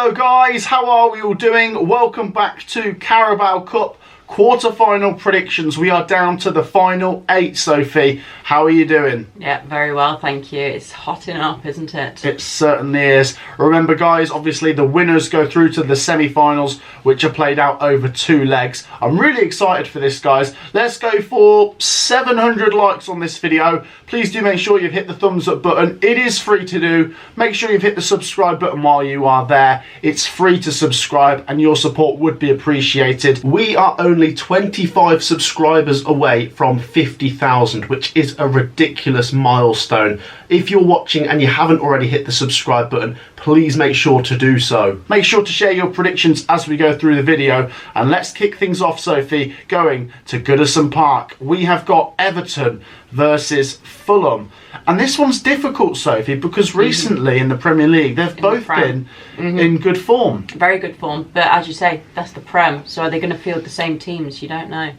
Hello guys, how are we all doing? Welcome back to Carabao Cup quarter-final predictions. We are down to the final 8, Sophie. How are you doing? Yeah, very well, thank you. It's hotting up, isn't it? It certainly is. Remember guys, obviously the winners go through to the semi-finals, which are played out over 2 legs. I'm really excited for this, guys. Let's go for 700 likes on this video. Please do make sure you've hit the thumbs up button. It is free to do. Make sure you've hit the subscribe button while you are there. It's free to subscribe and your support would be appreciated. We are only 25 subscribers away from 50,000, which is a ridiculous milestone. If you're watching and you haven't already hit the subscribe button, please make sure to do so. Make sure to share your predictions as we go through the video, and let's kick things off, Sophie, going to Goodison Park. We have got Everton versus Fulham, and this one's difficult, Sophie, because recently in the Premier League they've both been in good form. Very good form, but as you say, that's the Prem, so are they going to field the same teams? You don't know.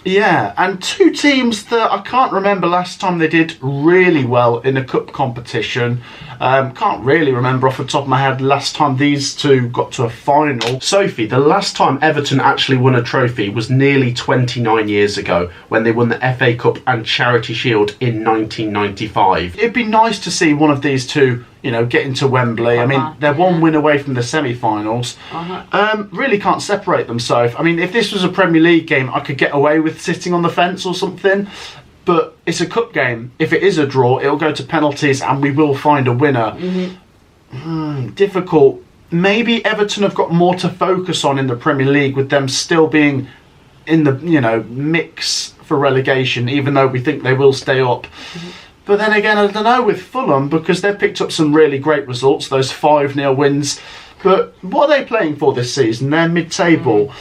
Yeah, and 2 teams that I can't remember last time they did really well in a cup competition. Can't really remember off the top of my head last time these 2 got to a final. Sophie, the last time Everton actually won a trophy was nearly 29 years ago when they won the FA Cup and Charity Shield in 1995. It'd be nice to see one of these 2, you know, get into Wembley. I mean, they're 1 win away from the semi-finals. Really can't separate them, Soph. I mean, if this was a Premier League game, I could get away with sitting on the fence or something. But it's a cup game. If it is a draw, it'll go to penalties and we will find a winner. Difficult. Maybe Everton have got more to focus on in the Premier League, with them still being in the, you know, mix for relegation, even though we think they will stay up. But then again, I don't know with Fulham, because they've picked up some really great results, those 5-0 wins. But what are they playing for this season? They're mid-table.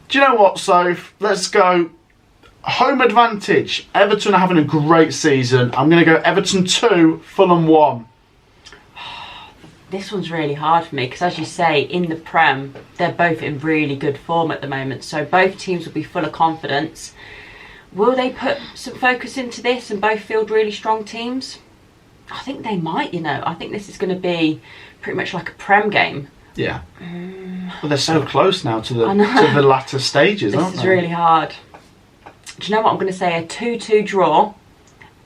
Do you know what, Soph? Let's go home advantage. Everton are having a great season. I'm going to go Everton 2, Fulham 1. This one's really hard for me because, as you say, in the Prem, they're both in really good form at the moment. So both teams will be full of confidence. Will they put some focus into this and both field really strong teams? I think they might, you know. I think this is going to be pretty much like a Prem game. Yeah. Well, they're so close now to the latter stages, aren't they? This is really hard. Do you know what? I'm going to say a 2-2 draw.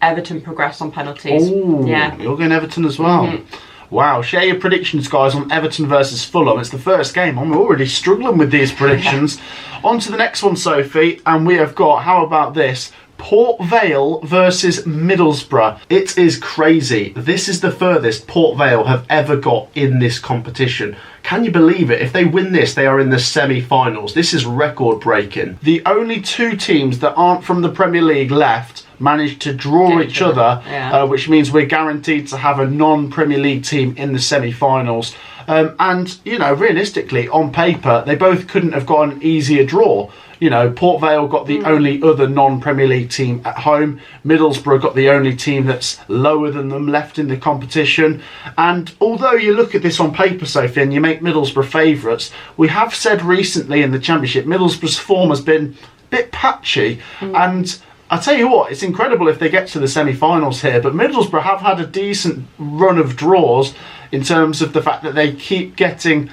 Everton progress on penalties. Ooh, yeah. You're going Everton as well. Wow, share your predictions, guys, on Everton versus Fulham. It's the first game. I'm already struggling with these predictions. On to the next one, Sophie, and we have got, how about this? Port Vale versus Middlesbrough. It is crazy. This is the furthest Port Vale have ever got in this competition. Can you believe it? If they win this, they are in the semi-finals. This is record-breaking. The only 2 teams that aren't from the Premier League left managed to draw each other, which means we're guaranteed to have a non-Premier League team in the semi-finals. And, you know, realistically, on paper, they both couldn't have got an easier draw. You know, Port Vale got the only other non-Premier League team at home. Middlesbrough got the only team that's lower than them left in the competition. And although you look at this on paper, Sophie, and you make Middlesbrough favourites, we have said recently in the Championship, Middlesbrough's form has been a bit patchy. And I tell you what, it's incredible if they get to the semi-finals here, but Middlesbrough have had a decent run of draws in terms of the fact that they keep getting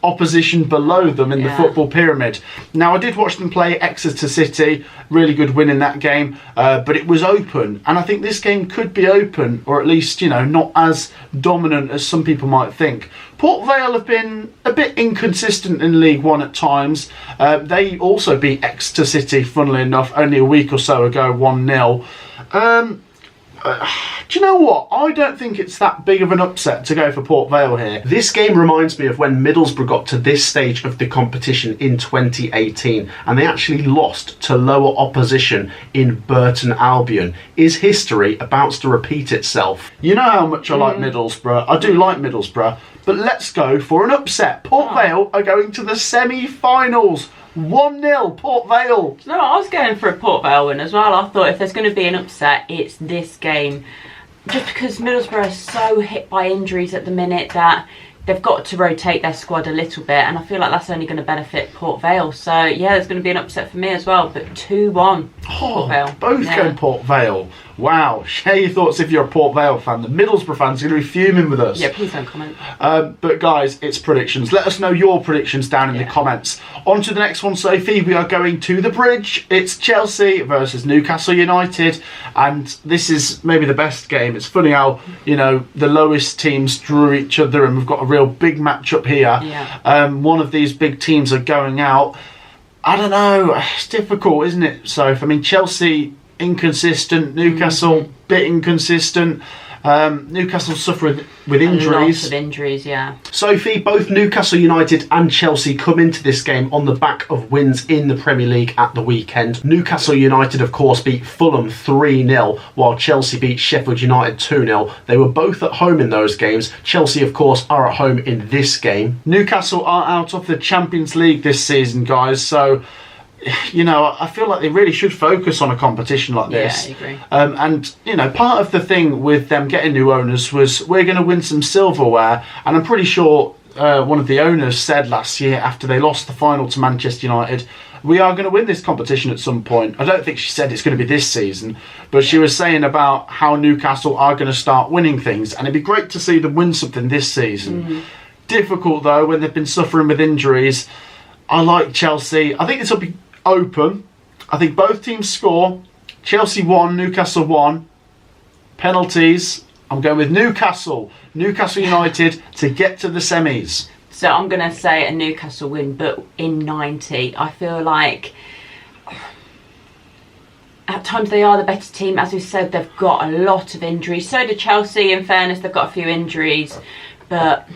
opposition below them in the football pyramid. Now, I did watch them play Exeter City, really good win in that game, but it was open, and I think this game could be open, or at least, you know, not as dominant as some people might think. Port Vale have been a bit inconsistent in League One at times. They also beat Exeter City, funnily enough, only a week or so ago, 1-0. Do you know what? I don't think it's that big of an upset to go for Port Vale here. This game reminds me of when Middlesbrough got to this stage of the competition in 2018 and they actually lost to lower opposition in Burton Albion. Is history about to repeat itself? You know how much I like Middlesbrough. I do like Middlesbrough, but let's go for an upset. Port Vale are going to the semi-finals. 1-0 Port Vale. No, I was going for a Port Vale win as well. I thought if there's going to be an upset, it's this game. Just because Middlesbrough are so hit by injuries at the minute that they've got to rotate their squad a little bit, and I feel like that's only going to benefit Port Vale. So yeah, there's going to be an upset for me as well, but 2-1 Port Vale. Both go Port Vale. Wow, share your thoughts if you're a Port Vale fan. The Middlesbrough fans are going to be fuming with us. Yeah, please don't comment. But guys, it's predictions. Let us know your predictions down in the comments. On to the next one, Sophie. We are going to the bridge. It's Chelsea versus Newcastle United. And this is maybe the best game. It's funny how, you know, the lowest teams drew each other and we've got a real big matchup here. Yeah. One of these big teams are going out. I don't know. It's difficult, isn't it, Soph? I mean, Chelsea... inconsistent, Newcastle bit inconsistent. Newcastle suffered with injuries. Lots of injuries, yeah. Sophie, both Newcastle United and Chelsea come into this game on the back of wins in the Premier League at the weekend. Newcastle United, of course, beat Fulham 3-0, while Chelsea beat Sheffield United 2-0. They were both at home in those games. Chelsea, of course, are at home in this game. Newcastle are out of the Champions League this season, guys, so... you know, I feel like they really should focus on a competition like this. Yeah, I agree. And, you know, part of the thing with them getting new owners was we're going to win some silverware. And I'm pretty sure one of the owners said last year after they lost the final to Manchester United, we are going to win this competition at some point. I don't think she said it's going to be this season, but she was saying about how Newcastle are going to start winning things. And it'd be great to see them win something this season. Difficult, though, when they've been suffering with injuries. I like Chelsea. I think this will be open. I think both teams score. Chelsea 1, Newcastle 1. Penalties. I'm going with Newcastle United to get to the semis. So I'm going to say a Newcastle win, but in 90. I feel like at times they are the better team. As we said, they've got a lot of injuries. So do Chelsea, in fairness, they've got a few injuries. But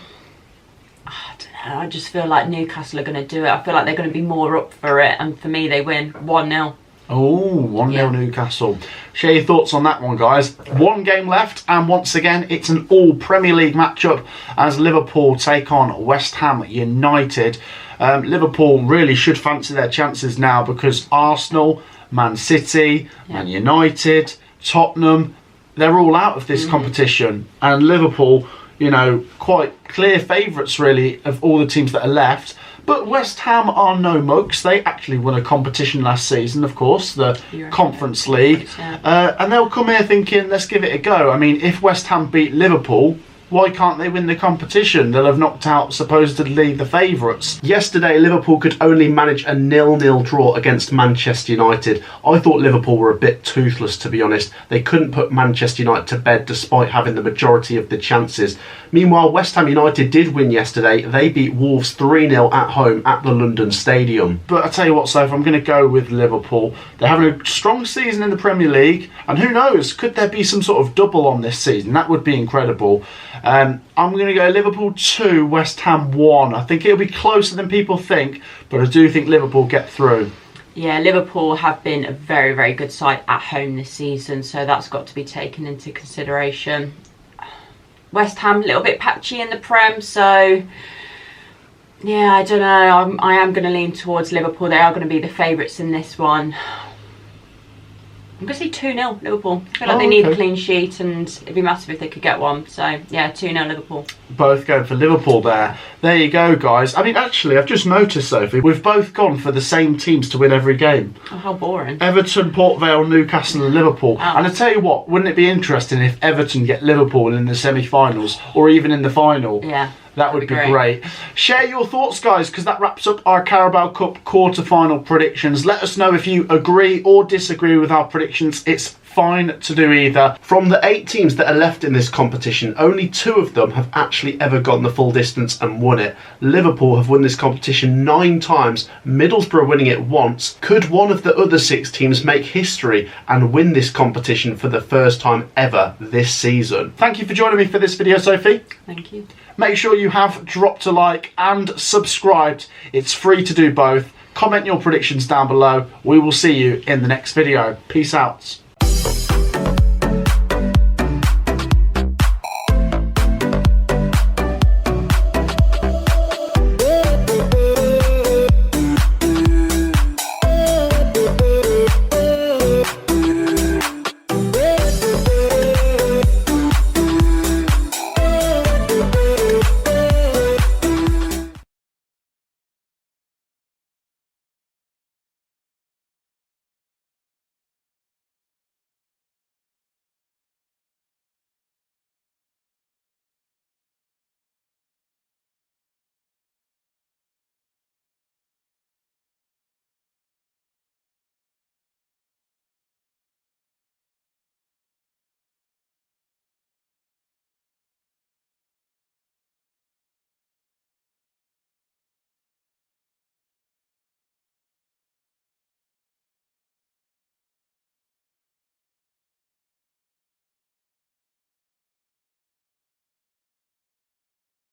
I just feel like Newcastle are going to do it. I feel like they're going to be more up for it. And for me, they win 1-0. Oh, 1-0 Newcastle. Share your thoughts on that one, guys. One game left, and once again, it's an all Premier League matchup as Liverpool take on West Ham United. Liverpool really should fancy their chances now because Arsenal, Man City, Man United, Tottenham, they're all out of this competition. And Liverpool... you know, quite clear favourites, really, of all the teams that are left. But West Ham are no mugs. They actually won a competition last season, of course, the Conference League. And they'll come here thinking, let's give it a go. I mean, if West Ham beat Liverpool, why can't they win the competition? They'll have knocked out, supposedly, the favourites. Yesterday, Liverpool could only manage a 0-0 draw against Manchester United. I thought Liverpool were a bit toothless, to be honest. They couldn't put Manchester United to bed despite having the majority of the chances. Meanwhile, West Ham United did win yesterday. They beat Wolves 3-0 at home at the London Stadium. But I tell you what, Soph, I'm going to go with Liverpool. They're having a strong season in the Premier League, and who knows, could there be some sort of double on this season? That would be incredible. I'm going to go Liverpool 2, West Ham 1. I think it'll be closer than people think, but I do think Liverpool get through. Yeah, Liverpool have been a very, very good side at home this season, so that's got to be taken into consideration. West Ham, a little bit patchy in the Prem, so yeah, I don't know. I am going to lean towards Liverpool. They are going to be the favourites in this one. I'm going to say 2-0 Liverpool. I feel like they need a clean sheet and it'd be massive if they could get one. So, yeah, 2-0 Liverpool. Both going for Liverpool there. There you go, guys. I mean, actually, I've just noticed, Sophie, we've both gone for the same teams to win every game. Oh, how boring. Everton, Port Vale, Newcastle and Liverpool. Oh. And I tell you what, wouldn't it be interesting if Everton get Liverpool in the semi-finals or even in the final? Yeah. That would be great. Share your thoughts, guys, because that wraps up our Carabao Cup quarter-final predictions. Let us know if you agree or disagree with our predictions. It's fine to do either. From the 8 teams that are left in this competition, only 2 of them have actually ever gone the full distance and won it. Liverpool have won this competition 9 times, Middlesbrough winning it once. Could one of the other 6 teams make history and win this competition for the first time ever this season? Thank you for joining me for this video, Sophie. Thank you. Make sure you have dropped a like and subscribed. It's free to do both. Comment your predictions down below. We will see you in the next video. Peace out.